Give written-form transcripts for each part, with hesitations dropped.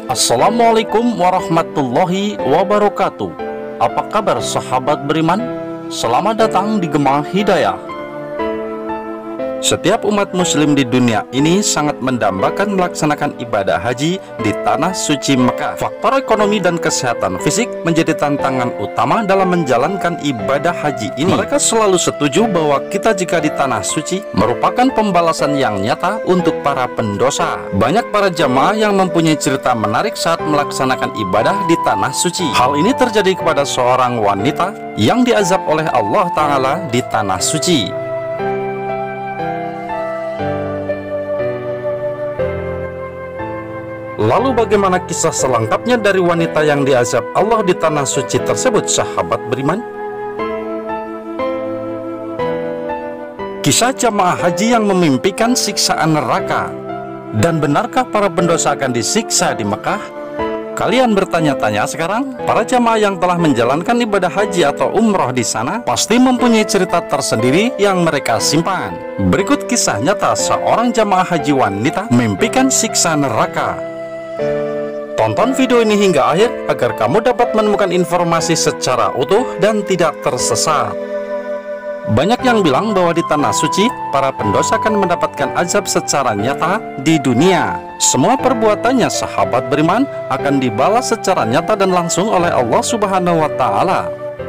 Assalamualaikum warahmatullahi wabarakatuh. Apa kabar sahabat beriman? Selamat datang di Gema Hidayah. Setiap umat muslim di dunia ini sangat mendambakan melaksanakan ibadah haji di tanah suci Mekah. Faktor ekonomi dan kesehatan fisik menjadi tantangan utama dalam menjalankan ibadah haji ini. Mereka selalu setuju bahwa kita jika di tanah suci merupakan pembalasan yang nyata untuk para pendosa. Banyak para jamaah yang mempunyai cerita menarik saat melaksanakan ibadah di tanah suci. Hal ini terjadi kepada seorang wanita yang diazab oleh Allah Ta'ala di tanah suci. Lalu bagaimana kisah selengkapnya dari wanita yang diazab Allah di tanah suci tersebut, sahabat beriman? Kisah jamaah haji yang memimpikan siksaan neraka. Dan benarkah para pendosa akan disiksa di Mekah? Kalian bertanya-tanya sekarang? Para jamaah yang telah menjalankan ibadah haji atau umroh di sana pasti mempunyai cerita tersendiri yang mereka simpan. Berikut kisah nyata seorang jamaah haji wanita memimpikan siksa neraka. Tonton video ini hingga akhir agar kamu dapat menemukan informasi secara utuh dan tidak tersesat. Banyak yang bilang bahwa di tanah suci para pendosa akan mendapatkan azab secara nyata di dunia. Semua perbuatannya sahabat beriman akan dibalas secara nyata dan langsung oleh Allah Subhanahu wa Ta'ala.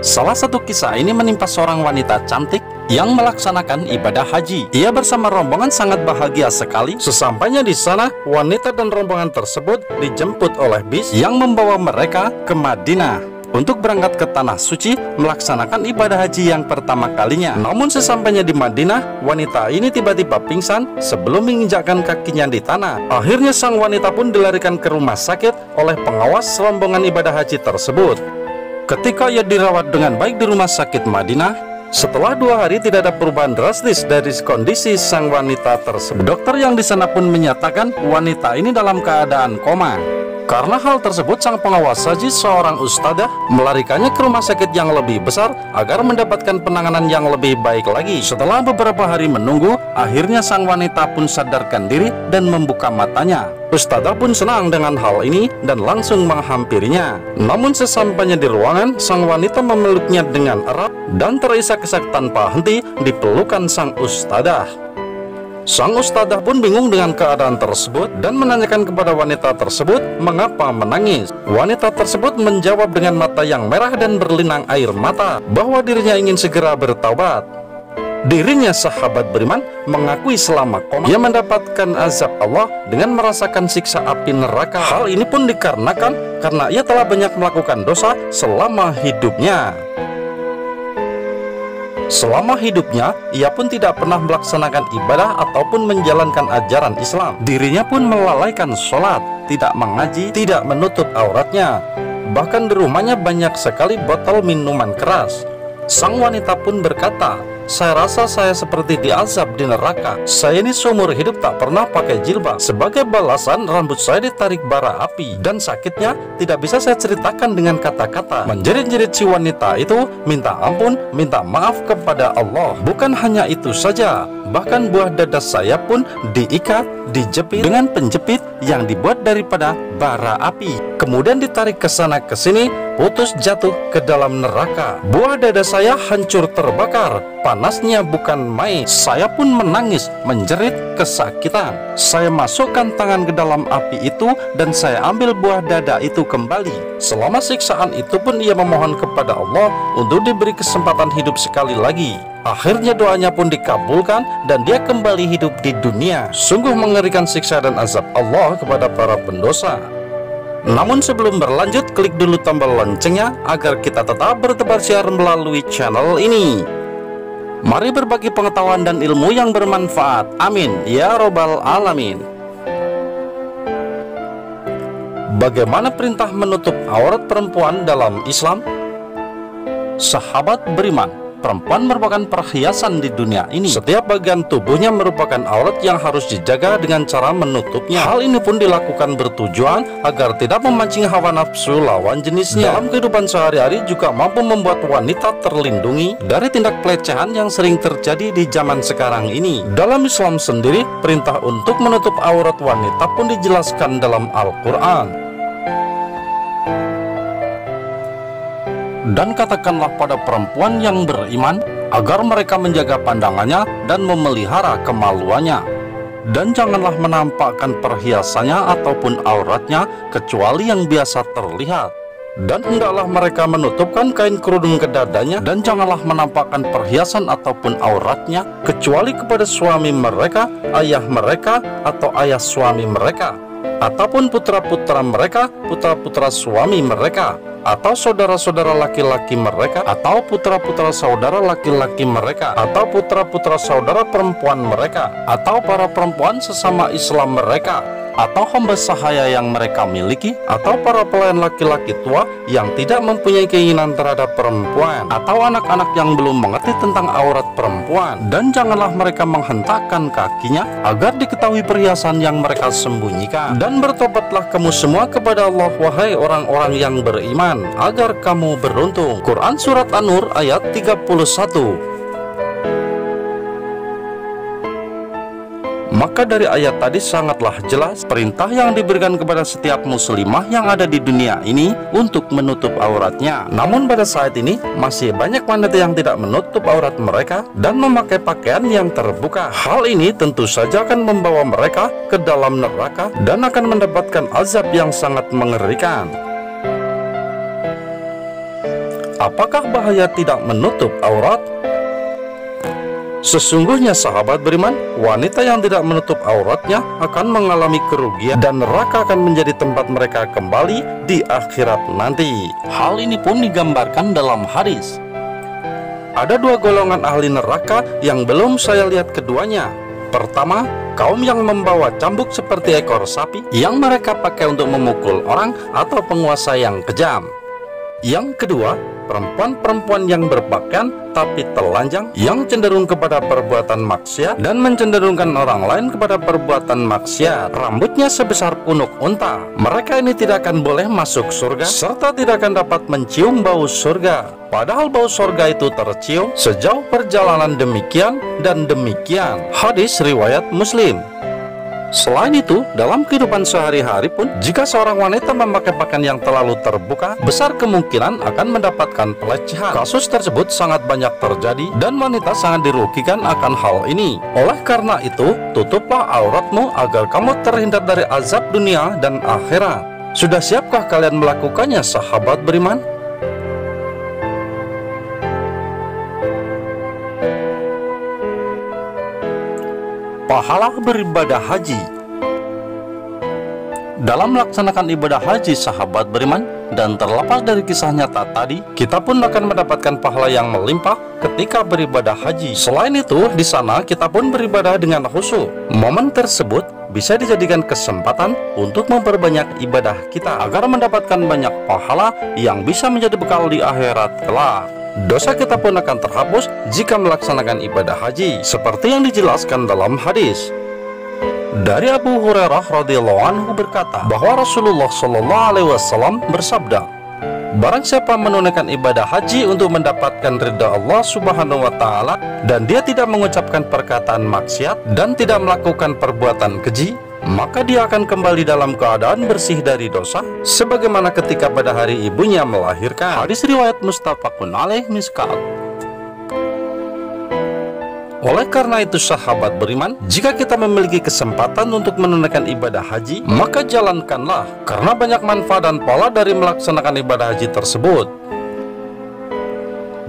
Salah satu kisah ini menimpa seorang wanita cantik yang melaksanakan ibadah haji. Ia bersama rombongan sangat bahagia sekali. Sesampainya di sana, wanita dan rombongan tersebut dijemput oleh bis yang membawa mereka ke Madinah untuk berangkat ke tanah suci melaksanakan ibadah haji yang pertama kalinya. Namun sesampainya di Madinah, wanita ini tiba-tiba pingsan sebelum menginjakkan kakinya di tanah. Akhirnya sang wanita pun dilarikan ke rumah sakit oleh pengawas rombongan ibadah haji tersebut. Ketika ia dirawat dengan baik di rumah sakit Madinah, setelah 2 hari tidak ada perubahan drastis dari kondisi sang wanita tersebut. Dokter yang di sana pun menyatakan wanita ini dalam keadaan koma. Karena hal tersebut, sang pengawas haji seorang ustadzah melarikannya ke rumah sakit yang lebih besar agar mendapatkan penanganan yang lebih baik lagi. Setelah beberapa hari menunggu, akhirnya sang wanita pun sadarkan diri dan membuka matanya. Ustadzah pun senang dengan hal ini dan langsung menghampirinya. Namun sesampainya di ruangan, sang wanita memeluknya dengan erat dan terisak-isak tanpa henti di pelukan sang ustadzah. Sang ustadzah pun bingung dengan keadaan tersebut dan menanyakan kepada wanita tersebut mengapa menangis. Wanita tersebut menjawab dengan mata yang merah dan berlinang air mata bahwa dirinya ingin segera bertaubat. Dirinya sahabat beriman mengakui selama koma ia mendapatkan azab Allah dengan merasakan siksa api neraka. Hal ini pun dikarenakan karena ia telah banyak melakukan dosa selama hidupnya. Selama hidupnya, ia pun tidak pernah melaksanakan ibadah ataupun menjalankan ajaran Islam. Dirinya pun melalaikan sholat, tidak mengaji, tidak menutup auratnya. Bahkan di rumahnya banyak sekali botol minuman keras. Sang wanita pun berkata, "Saya rasa saya seperti diazab di neraka. Saya ini seumur hidup tak pernah pakai jilbab. Sebagai balasan, rambut saya ditarik bara api. Dan sakitnya tidak bisa saya ceritakan dengan kata-kata." Menjerit-jerit si wanita itu minta ampun, minta maaf kepada Allah. Bukan hanya itu saja, bahkan buah dada saya pun diikat, dijepit dengan penjepit yang dibuat daripada bara api. Kemudian ditarik ke sana ke sini, putus jatuh ke dalam neraka. Buah dada saya hancur terbakar. Panasnya bukan main. Saya pun menangis, menjerit kesakitan. Saya masukkan tangan ke dalam api itu dan saya ambil buah dada itu kembali. Selama siksaan itu pun ia memohon kepada Allah untuk diberi kesempatan hidup sekali lagi. Akhirnya doanya pun dikabulkan dan dia kembali hidup di dunia. Sungguh mengerikan siksa dan azab Allah kepada para pendosa. Namun sebelum berlanjut, klik dulu tombol loncengnya agar kita tetap bertebar siar melalui channel ini. Mari berbagi pengetahuan dan ilmu yang bermanfaat. Amin ya robbal alamin. Bagaimana perintah menutup aurat perempuan dalam Islam? Sahabat beriman, perempuan merupakan perhiasan di dunia ini. Setiap bagian tubuhnya merupakan aurat yang harus dijaga dengan cara menutupnya. Hal ini pun dilakukan bertujuan agar tidak memancing hawa nafsu lawan jenisnya. Dalam kehidupan sehari-hari juga mampu membuat wanita terlindungi dari tindak pelecehan yang sering terjadi di zaman sekarang ini. Dalam Islam sendiri, perintah untuk menutup aurat wanita pun dijelaskan dalam Al-Quran. Dan katakanlah pada perempuan yang beriman, agar mereka menjaga pandangannya dan memelihara kemaluannya. Dan janganlah menampakkan perhiasannya ataupun auratnya, kecuali yang biasa terlihat. Dan hendaklah mereka menutupkan kain kerudung ke dadanya, dan janganlah menampakkan perhiasan ataupun auratnya, kecuali kepada suami mereka, ayah mereka, atau ayah suami mereka, ataupun putra-putra mereka, putra-putra suami mereka, atau saudara-saudara laki-laki mereka, atau putra-putra saudara laki-laki mereka, atau putra-putra saudara perempuan mereka, atau para perempuan sesama Islam mereka, atau hamba sahaya yang mereka miliki, atau para pelayan laki-laki tua yang tidak mempunyai keinginan terhadap perempuan, atau anak-anak yang belum mengerti tentang aurat perempuan. Dan janganlah mereka menghentakkan kakinya, agar diketahui perhiasan yang mereka sembunyikan. Dan bertobatlah kamu semua kepada Allah, wahai orang-orang yang beriman, agar kamu beruntung. Quran Surat An-Nur ayat 31. Maka dari ayat tadi sangatlah jelas perintah yang diberikan kepada setiap muslimah yang ada di dunia ini untuk menutup auratnya. Namun pada saat ini masih banyak wanita yang tidak menutup aurat mereka dan memakai pakaian yang terbuka. Hal ini tentu saja akan membawa mereka ke dalam neraka dan akan mendapatkan azab yang sangat mengerikan. Apakah bahaya tidak menutup aurat? Sesungguhnya sahabat beriman, wanita yang tidak menutup auratnya akan mengalami kerugian dan neraka akan menjadi tempat mereka kembali di akhirat nanti. Hal ini pun digambarkan dalam hadis. Ada dua golongan ahli neraka yang belum saya lihat keduanya. Pertama, kaum yang membawa cambuk seperti ekor sapi yang mereka pakai untuk memukul orang atau penguasa yang kejam. Yang kedua, perempuan-perempuan yang berpakaian tapi telanjang, yang cenderung kepada perbuatan maksiat dan mencenderungkan orang lain kepada perbuatan maksiat. Rambutnya sebesar punuk unta. Mereka ini tidak akan boleh masuk surga, serta tidak akan dapat mencium bau surga. Padahal bau surga itu tercium sejauh perjalanan demikian dan demikian. Hadis riwayat Muslim. Selain itu, dalam kehidupan sehari-hari pun, jika seorang wanita memakai pakaian yang terlalu terbuka, besar kemungkinan akan mendapatkan pelecehan. Kasus tersebut sangat banyak terjadi dan wanita sangat dirugikan akan hal ini. Oleh karena itu, tutuplah auratmu agar kamu terhindar dari azab dunia dan akhirat. Sudah siapkah kalian melakukannya, sahabat beriman? Pahala beribadah haji. Dalam melaksanakan ibadah haji, sahabat beriman, dan terlepas dari kisah nyata tadi, kita pun akan mendapatkan pahala yang melimpah ketika beribadah haji. Selain itu, di sana kita pun beribadah dengan khusyuk. Momen tersebut bisa dijadikan kesempatan untuk memperbanyak ibadah kita agar mendapatkan banyak pahala yang bisa menjadi bekal di akhirat kelak. Dosa kita pun akan terhapus jika melaksanakan ibadah haji, seperti yang dijelaskan dalam hadis. Dari Abu Hurairah radhiyallahu anhu berkata bahwa Rasulullah shallallahu alaihi wasallam bersabda, barang siapa menunaikan ibadah haji untuk mendapatkan ridha Allah subhanahu wa ta'ala, dan dia tidak mengucapkan perkataan maksiat dan tidak melakukan perbuatan keji, maka dia akan kembali dalam keadaan bersih dari dosa, sebagaimana ketika pada hari ibunya melahirkan. Hadis riwayat muttafaqun alaih miskat. Oleh karena itu, sahabat beriman, jika kita memiliki kesempatan untuk menunaikan ibadah haji, maka jalankanlah, karena banyak manfaat dan pahala dari melaksanakan ibadah haji tersebut.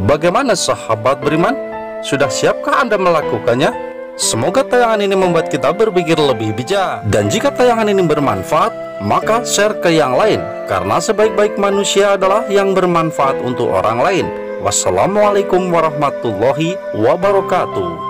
Bagaimana sahabat beriman? Sudah siapkah Anda melakukannya? Semoga tayangan ini membuat kita berpikir lebih bijak. Dan jika tayangan ini bermanfaat, maka share ke yang lain, karena sebaik-baik manusia adalah yang bermanfaat untuk orang lain. Wassalamualaikum warahmatullahi wabarakatuh.